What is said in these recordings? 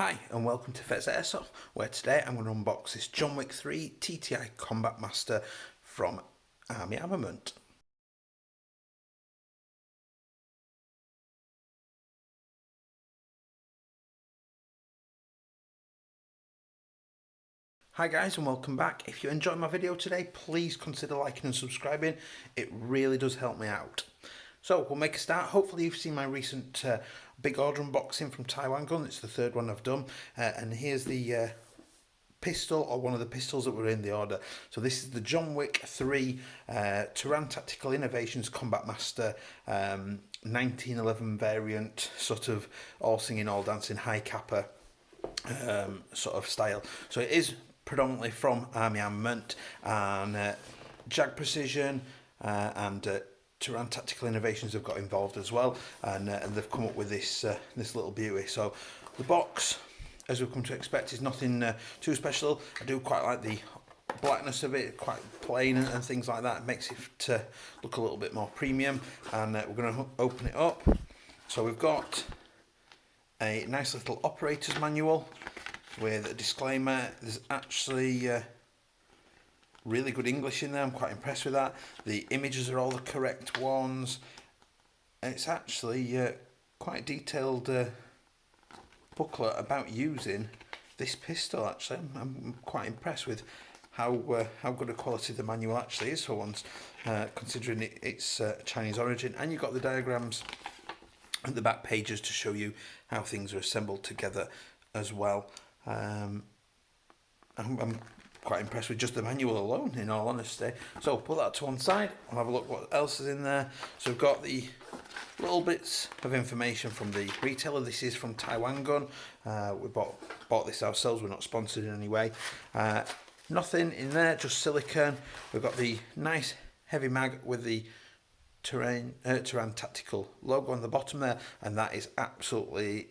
Hi and welcome to Pheas Airsoft, where today I'm going to unbox this John Wick 3 TTI Combat Master from Army Armament. Hi guys and welcome back. If you enjoyed my video today, please consider liking and subscribing. It really does help me out. So we'll make a start. Hopefully you've seen my recent big order unboxing from Taiwan Gun. It's the third one I've done, and here's the pistol, or one of the pistols that were in the order. So this is the John Wick 3 Tehran Tactical Innovations Combat Master 1911 variant, sort of all singing all dancing high capper sort of style. So it is predominantly from Army Armament, and Jag Precision and Tehran Tactical Innovations have got involved as well, and they've come up with this this little beauty. So the box, as we've come to expect, is nothing too special. I do quite like the blackness of it, quite plain and things like that. It makes it look a little bit more premium, and we're going to open it up. So we've got a nice little operator's manual with a disclaimer. There's actually really good English in there. I'm quite impressed with that. The images are all the correct ones. It's actually quite a detailed booklet about using this pistol. Actually, I'm quite impressed with how good a quality the manual actually is for once, considering its Chinese origin. And you've got the diagrams at the back pages to show you how things are assembled together as well. I'm quite impressed with just the manual alone, in all honesty. So put that to one side. I'll have a look what else is in there. So we've got the little bits of information from the retailer. This is from Taiwan Gun. We bought this ourselves. We're not sponsored in any way. Nothing in there, just silicone. We've got the nice heavy mag with the Tehran Tactical logo on the bottom there, and that is absolutely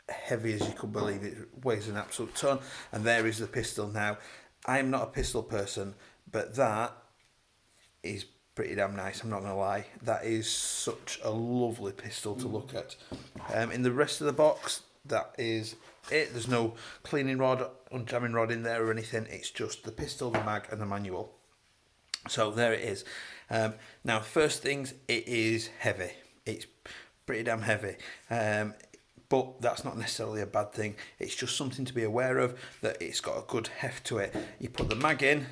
heavy as you could believe. It weighs an absolute ton. And there is the pistol. Now, I am not a pistol person, but that is pretty damn nice, I'm not going to lie. That is such a lovely pistol to look at. In the rest of the box, that is it. There's no cleaning rod, unjamming rod in there or anything. It's just the pistol, the mag and the manual. So there it is. Now, first things, it is heavy. It's pretty damn heavy. But that's not necessarily a bad thing. It's just something to be aware of, that it's got a good heft to it. You put the mag in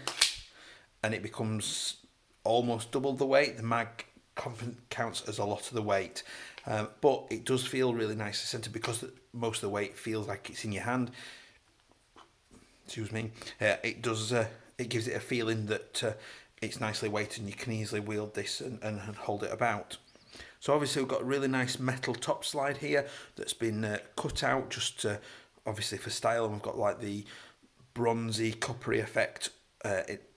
and it becomes almost double the weight. The mag counts as a lot of the weight, but it does feel really nicely centered because most of the weight feels like it's in your hand. Excuse me. It does. It gives it a feeling that it's nicely weighted and you can easily wield this and hold it about. So obviously we've got a really nice metal top slide here that's been cut out just obviously for style, and we've got like the bronzy coppery effect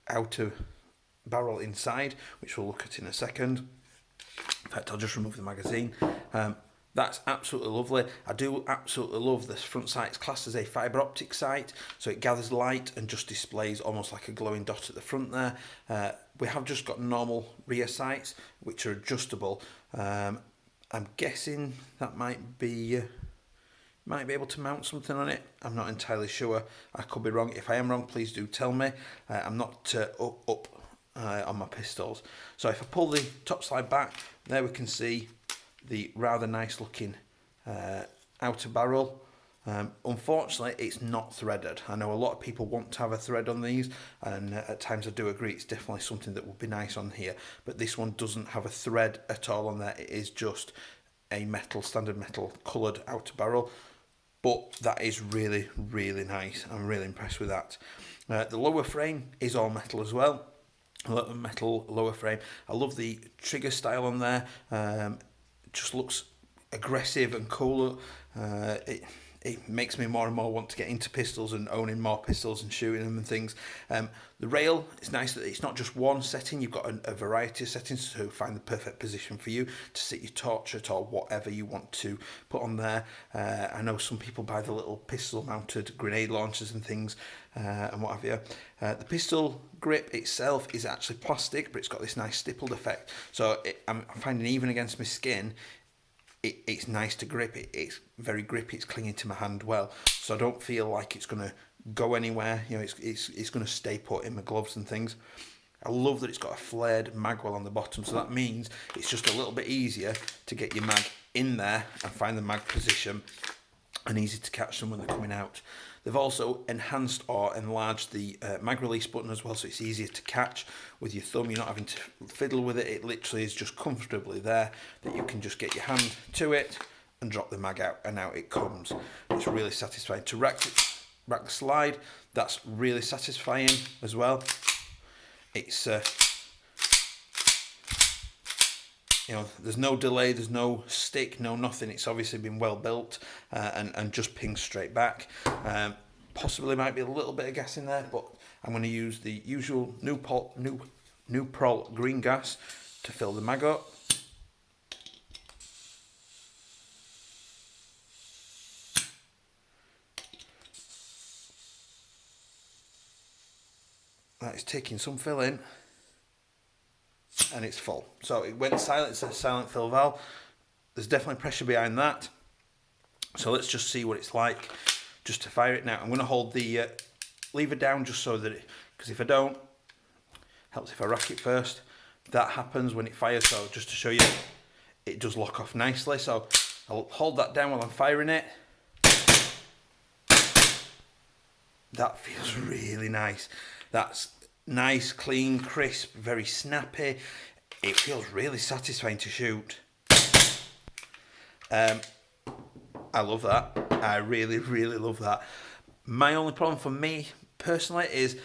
outer barrel inside, which we'll look at in a second. In fact, I'll just remove the magazine. That's absolutely lovely. I do absolutely love this front sight. It's classed as a fibre optic sight, so it gathers light and just displays almost like a glowing dot at the front there. We have just got normal rear sights, which are adjustable. I'm guessing that might be able to mount something on it. I'm not entirely sure. I could be wrong. If I am wrong, please do tell me. I'm not up on my pistols. So if I pull the top slide back, there we can see the rather nice looking outer barrel. Unfortunately, it's not threaded. I know a lot of people want to have a thread on these, and at times I do agree it's definitely something that would be nice on here, but this one doesn't have a thread at all on there. It is just a standard metal coloured outer barrel, but that is really, really nice. I'm really impressed with that. The lower frame is all metal as well. A metal lower frame. I love the trigger style on there. Just looks aggressive and cool. It makes me more and more want to get into pistols and owning more pistols and shooting them and things. The rail, it's nice that it's not just one setting. You've got a variety of settings to find the perfect position for you to sit your torch at, or whatever you want to put on there. I know some people buy the little pistol mounted grenade launchers and things and what have you. The pistol grip itself is actually plastic, but it's got this nice stippled effect. So I'm finding even against my skin, it's nice to grip. It's very grippy. It's clinging to my hand well, so I don't feel like it's going to go anywhere. You know, it's going to stay put in my gloves and things. I love that it's got a flared mag well on the bottom, so that means it's just a little bit easier to get your mag in there and find the mag position, and easy to catch them when they're coming out. They've also enhanced or enlarged the mag release button as well, so it's easier to catch with your thumb. You're not having to fiddle with it. It literally is just comfortably there that you can just get your hand to it and drop the mag out, and out it comes. It's really satisfying. To rack the slide, that's really satisfying as well. It's you know, there's no delay, there's no stick, no nothing. It's obviously been well built and just pings straight back. Possibly might be a little bit of gas in there, but I'm going to use the usual Nuprol green gas to fill the mag up. That is taking some filling, and it's full. So it went silent. It's a silent fill valve. There's definitely pressure behind that. So let's just see what it's like just to fire it now. I'm going to hold the lever down just so that because if I don't, helps if I rack it first. That happens when it fires. So just to show you, it does lock off nicely. So I'll hold that down while I'm firing it. That feels really nice. That's nice, clean, crisp, very snappy. It feels really satisfying to shoot. I love that. I really, really love that. My only problem for me personally is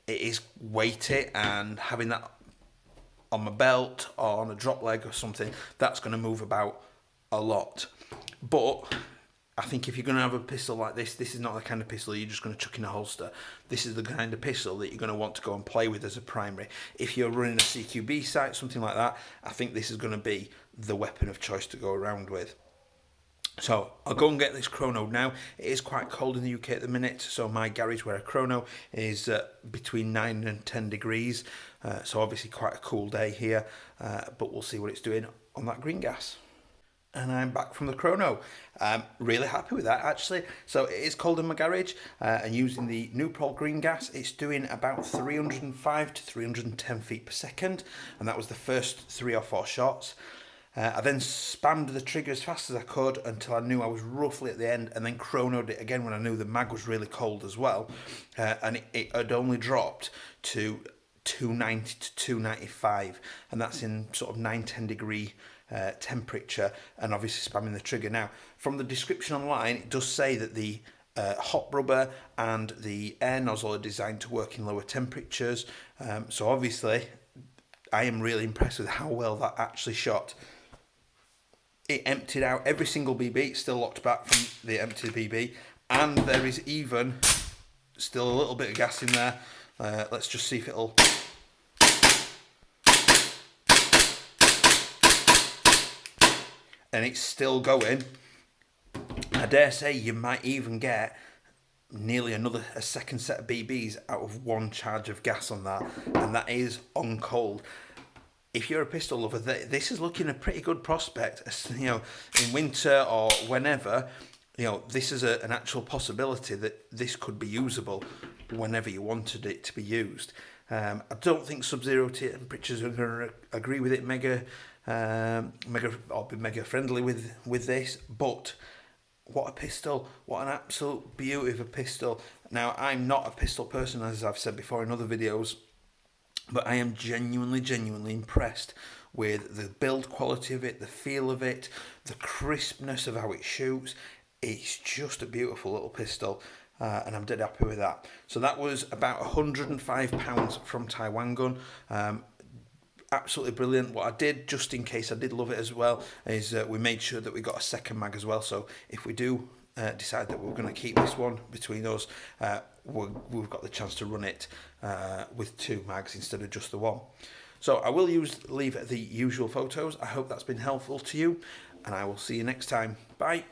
it is weighty, and having that on my belt or on a drop leg or something, that's going to move about a lot. But I think if you're going to have a pistol like this, this is not the kind of pistol you're just going to chuck in a holster. This is the kind of pistol that you're going to want to go and play with as a primary. If you're running a CQB sight, something like that, I think this is going to be the weapon of choice to go around with. So I'll go and get this chronoed now. It is quite cold in the UK at the minute, so my garage where I chrono is between 9 and 10 degrees. So obviously quite a cool day here, but we'll see what it's doing on that green gas. And I'm back from the chrono. I'm really happy with that actually. So it is cold in my garage, and using the Nuprol green gas, it's doing about 305 to 310 feet per second, and that was the first 3 or 4 shots. I then spammed the trigger as fast as I could until I knew I was roughly at the end, and then chronoed it again when I knew the mag was really cold as well, and it had only dropped to 290 to 295, and that's in sort of 9-10 degree temperature, and obviously spamming the trigger. Now, from the description online, it does say that the hot rubber and the air nozzle are designed to work in lower temperatures, so obviously I am really impressed with how well that actually shot. It emptied out every single BB. It's still locked back from the empty BB, and there is even still a little bit of gas in there. Let's just see if it'll... And it's still going. I dare say you might even get nearly a second set of BBs out of one charge of gas on that, and that is on cold. If you're a pistol lover, this is looking a pretty good prospect. You know, in winter or whenever, you know, this is an actual possibility that this could be usable whenever you wanted it to be used. I don't think sub-zero temperatures are going to agree with it mega or be mega friendly with this, but what a pistol, what an absolute beauty of a pistol. Now, I'm not a pistol person, as I've said before in other videos, but I am genuinely impressed with the build quality of it, the feel of it, the crispness of how it shoots. It's just a beautiful little pistol, and I'm dead happy with that. So that was about £105 from Taiwan Gun. Absolutely brilliant. What I did, just in case I did love it as well, is we made sure that we got a second mag as well. So if we do decide that we're going to keep this one between us, we've got the chance to run it with 2 mags instead of just the 1. So I will leave the usual photos. I hope that's been helpful to you, and I will see you next time. Bye.